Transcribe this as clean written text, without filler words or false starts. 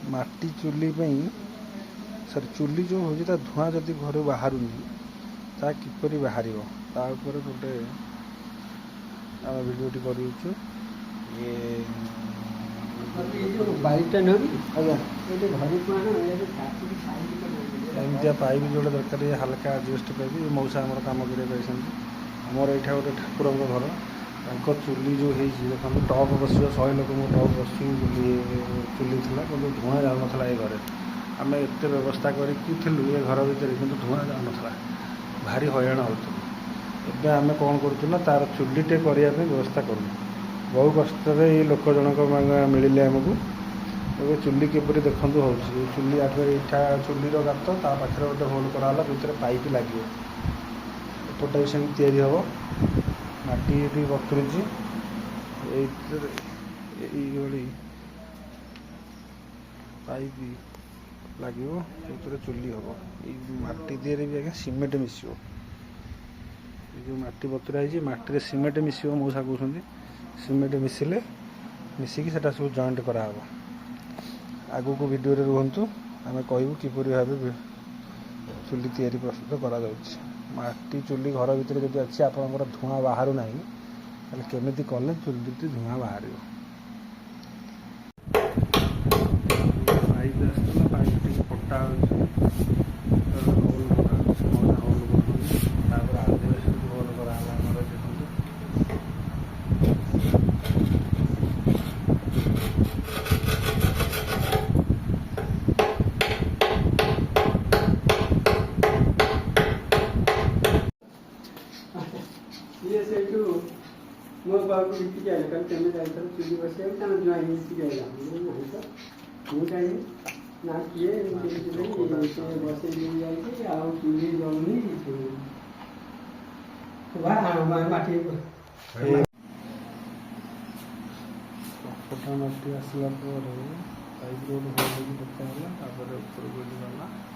माटी चुली सर चुली जो हो धुआं जदि घर बाहर ता किपरि बाहर गोटे आम भिडियोटी कर एमती पाइप जोड़े दरकार हाल्का आजबेस्ट पाइप मौसा आम कम करमर यहाँ गोटे ठाकुर घर चुली जो देखो टप बस 100 लोक टप बस चुली थी कि धुआं जाऊ ना ये घरे आम एत व्यवस्था करूँ ये घर भितर कि धुआं जाऊ ना भारी हईराण हो एवं आम कौन करूँ तार चुलीटे करने व्यवस्था करूँ बहु कष्ट ये लोक जनक मिले आमको ये चुली किपरि देखूँ हो चुली यहाँ चुलीर गात ता पाखे गोटे होल कराला भितर पाइप लगे एपटा भी सेम या माटी ये बतुरी पाइप लगे चुली हम ये माटी दिए भी आज्ञा सीमेंट मिसियो जो माटी बतुराई माटी सीमेंट मिसियो मौसा कहते सीमेंट मिसिले मिसिकी सेटा सब जॉइंट कराव आगु को वीडियो रे रुहंतु आमे कहबू किपरि भाबे चुली तैयारी प्रस्तुत करा जाउछि माटी चुली घर भितर जदि अच्छी आपनकर धुआं बाहर ना केमिति कले चुली धुआं बाहर पाइप आसला पाइप टी फटा ये से मो बाबू लिखी जाए कल तेमे जाए तो चुली बसे ता जुआ लिखी जाए नहीं तो मु चाहिए ना किए ये बसे ले जाए कि आ चुली जौनी तो वह माटी फटा माटी आसला पर पाइप रोड हो गई देखा ऊपर गला